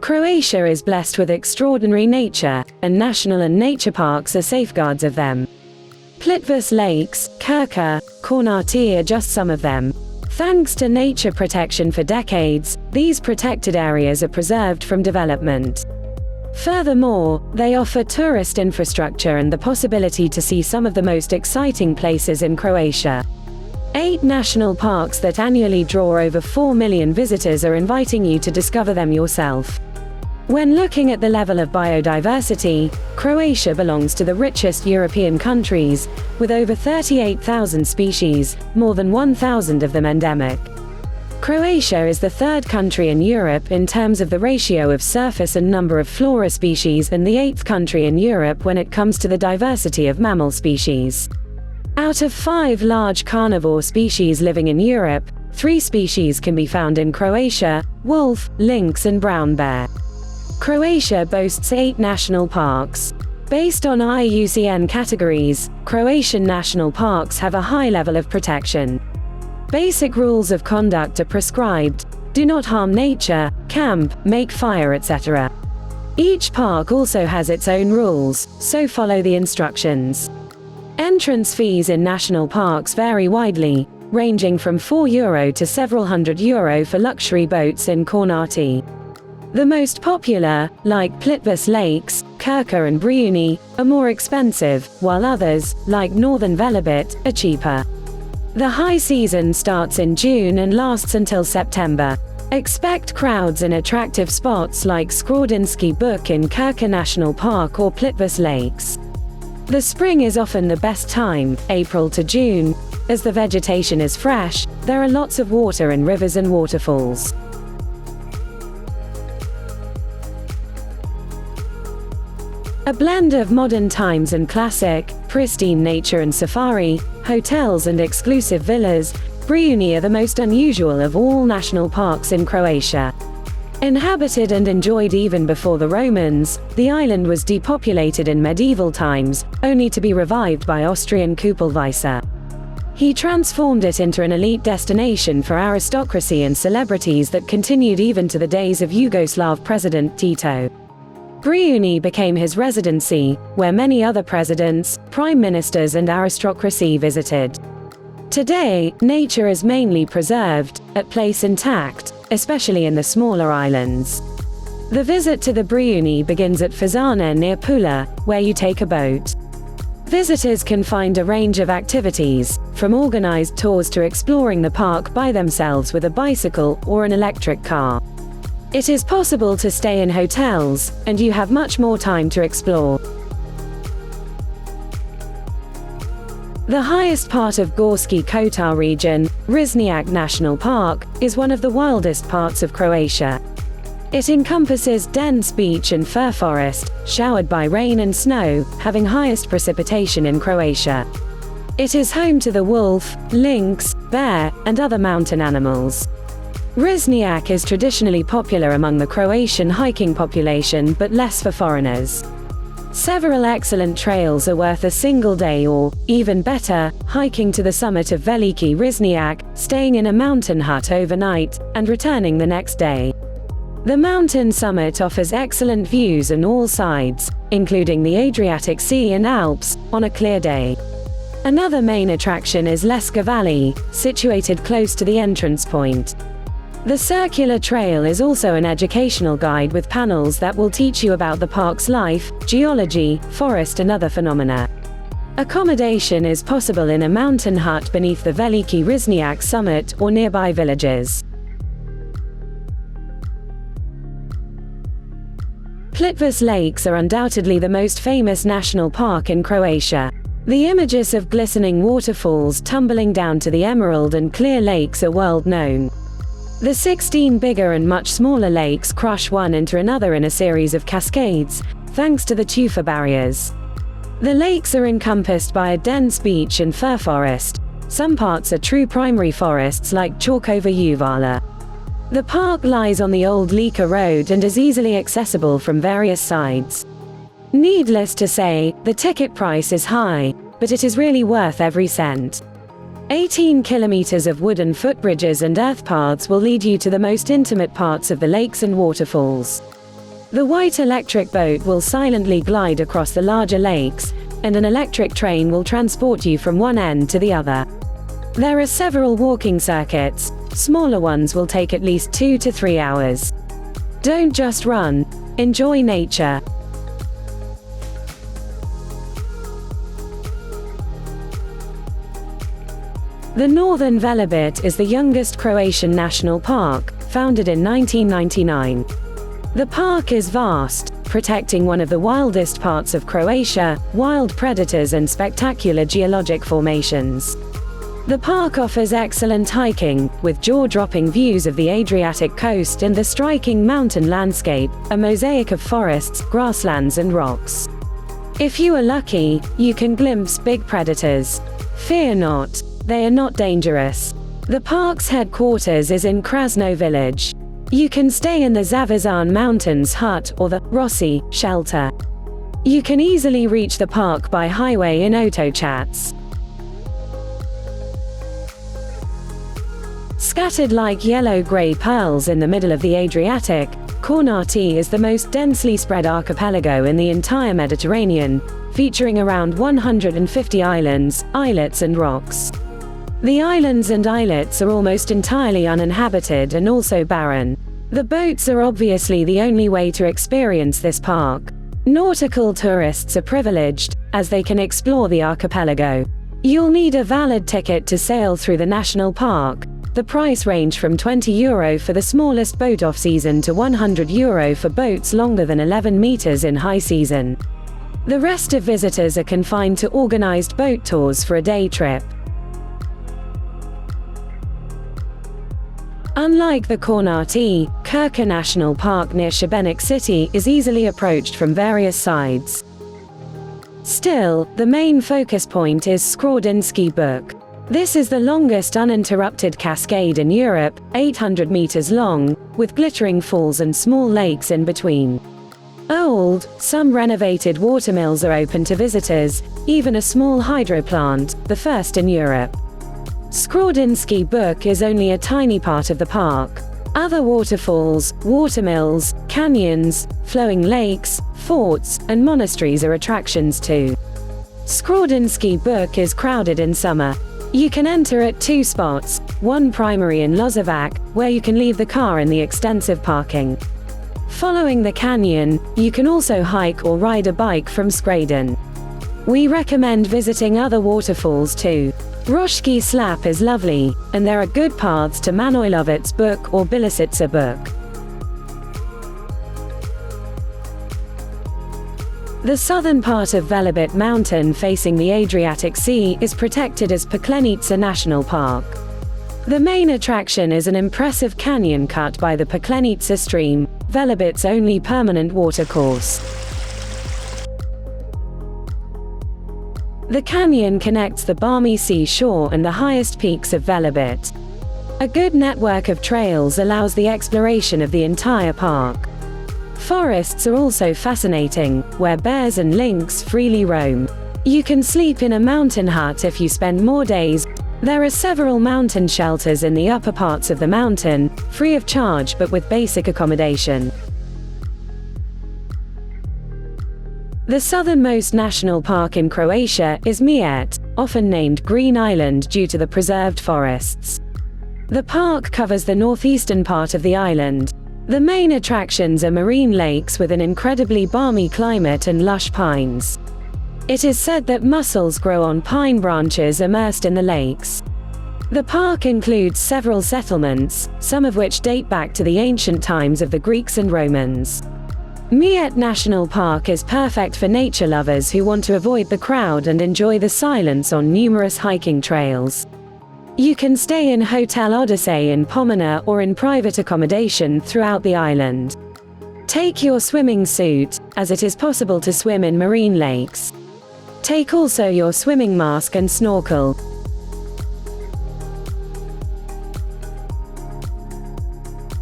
Croatia is blessed with extraordinary nature, and national and nature parks are safeguards of them. Plitvice Lakes, Krka, Kornati are just some of them. Thanks to nature protection for decades, these protected areas are preserved from development. Furthermore, they offer tourist infrastructure and the possibility to see some of the most exciting places in Croatia. 8 national parks that annually draw over 4 million visitors are inviting you to discover them yourself. When looking at the level of biodiversity, Croatia belongs to the richest European countries, with over 38,000 species, more than 1,000 of them endemic. Croatia is the 3rd country in Europe in terms of the ratio of surface and number of flora species and the 8th country in Europe when it comes to the diversity of mammal species. Out of 5 large carnivore species living in Europe, 3 species can be found in Croatia: wolf, lynx and brown bear. Croatia boasts 8 national parks. Based on IUCN categories, Croatian national parks have a high level of protection. Basic rules of conduct are prescribed: do not harm nature, camp, make fire, etc. Each park also has its own rules, so follow the instructions. Entrance fees in national parks vary widely, ranging from €4 to several €100 for luxury boats in Kornati. The most popular, like Plitvice Lakes, Krka and Brijuni, are more expensive, while others, like Northern Velebit, are cheaper. The high season starts in June and lasts until September. Expect crowds in attractive spots like Skrodinski Buk in Krka National Park or Plitvice Lakes. The spring is often the best time, April to June. As the vegetation is fresh, there are lots of water in rivers and waterfalls. A blend of modern times and classic, pristine nature and safari, hotels and exclusive villas, Brijuni are the most unusual of all national parks in Croatia. Inhabited and enjoyed even before the Romans, the island was depopulated in medieval times, only to be revived by Austrian Kupelwieser. He transformed it into an elite destination for aristocracy and celebrities that continued even to the days of Yugoslav President Tito. Brijuni became his residency, where many other presidents, prime ministers and aristocracy visited. Today, nature is mainly preserved, at place intact, especially in the smaller islands. The visit to the Brijuni begins at Fazana near Pula, where you take a boat. Visitors can find a range of activities, from organized tours to exploring the park by themselves with a bicycle or an electric car. It is possible to stay in hotels, and you have much more time to explore. The highest part of Gorski Kotar region, Risnjak National Park, is one of the wildest parts of Croatia. It encompasses dense beech and fir forest, showered by rain and snow, having highest precipitation in Croatia. It is home to the wolf, lynx, bear, and other mountain animals. Risnjak is traditionally popular among the Croatian hiking population but less for foreigners. Several excellent trails are worth a single day or, even better, hiking to the summit of Veliki Risnjak, staying in a mountain hut overnight, and returning the next day. The mountain summit offers excellent views on all sides, including the Adriatic Sea and Alps, on a clear day. Another main attraction is Leska Valley, situated close to the entrance point. The circular trail is also an educational guide with panels that will teach you about the park's life, geology, forest and other phenomena. Accommodation is possible in a mountain hut beneath the Veliki Risnjak summit or nearby villages. Plitvice Lakes are undoubtedly the most famous national park in Croatia. The images of glistening waterfalls tumbling down to the emerald and clear lakes are world known. The 16 bigger and much smaller lakes crush one into another in a series of cascades, thanks to the tufa barriers. The lakes are encompassed by a dense beech and fir forest. Some parts are true primary forests like Čorkova Uvala. The park lies on the old Lika Road and is easily accessible from various sides. Needless to say, the ticket price is high, but it is really worth every cent. 18 kilometers of wooden footbridges and earth paths will lead you to the most intimate parts of the lakes and waterfalls. The white electric boat will silently glide across the larger lakes, and an electric train will transport you from one end to the other. There are several walking circuits. Smaller ones will take at least 2 to 3 hours. Don't just run. Enjoy nature. The Northern Velebit is the youngest Croatian national park, founded in 1999. The park is vast, protecting one of the wildest parts of Croatia, wild predators and spectacular geologic formations. The park offers excellent hiking, with jaw-dropping views of the Adriatic coast and the striking mountain landscape, a mosaic of forests, grasslands and rocks. If you are lucky, you can glimpse big predators. Fear not. They are not dangerous. The park's headquarters is in Krasno village. You can stay in the Zavazan Mountains hut or the Rossi shelter. You can easily reach the park by highway in Otočac. Scattered like yellow-gray pearls in the middle of the Adriatic, Kornati is the most densely spread archipelago in the entire Mediterranean, featuring around 150 islands, islets and rocks. The islands and islets are almost entirely uninhabited and also barren. The boats are obviously the only way to experience this park. Nautical tourists are privileged, as they can explore the archipelago. You'll need a valid ticket to sail through the national park. The price range from €20 for the smallest boat off-season to €100 for boats longer than 11 meters in high season. The rest of visitors are confined to organized boat tours for a day trip. Unlike the Kornati, Krka National Park near Šibenik city is easily approached from various sides. Still, the main focus point is Skradinski Buk. This is the longest uninterrupted cascade in Europe, 800 meters long, with glittering falls and small lakes in between. Old, some renovated watermills are open to visitors, even a small hydro plant, the first in Europe. Skradinski Buk is only a tiny part of the park. Other waterfalls, watermills, canyons, flowing lakes, forts, and monasteries are attractions too. Skradinski Buk is crowded in summer. You can enter at 2 spots, one primary in Lozovac, where you can leave the car in the extensive parking. Following the canyon, you can also hike or ride a bike from Skradin. We recommend visiting other waterfalls too. Roški Slap is lovely, and there are good paths to Manojlovac Buk or Bilisica Buk. The southern part of Velebit Mountain facing the Adriatic Sea is protected as Paklenica National Park. The main attraction is an impressive canyon cut by the Paklenica stream, Velebit's only permanent watercourse. The canyon connects the balmy sea shore and the highest peaks of Velebit. A good network of trails allows the exploration of the entire park. Forests are also fascinating, where bears and lynx freely roam. You can sleep in a mountain hut if you spend more days. There are several mountain shelters in the upper parts of the mountain, free of charge but with basic accommodation. The southernmost national park in Croatia is Mljet, often named Green Island due to the preserved forests. The park covers the northeastern part of the island. The main attractions are marine lakes with an incredibly balmy climate and lush pines. It is said that mussels grow on pine branches immersed in the lakes. The park includes several settlements, some of which date back to the ancient times of the Greeks and Romans. Mljet National Park is perfect for nature lovers who want to avoid the crowd and enjoy the silence on numerous hiking trails. You can stay in Hotel Odyssey in Pomona or in private accommodation throughout the island. Take your swimming suit, as it is possible to swim in marine lakes. Take also your swimming mask and snorkel.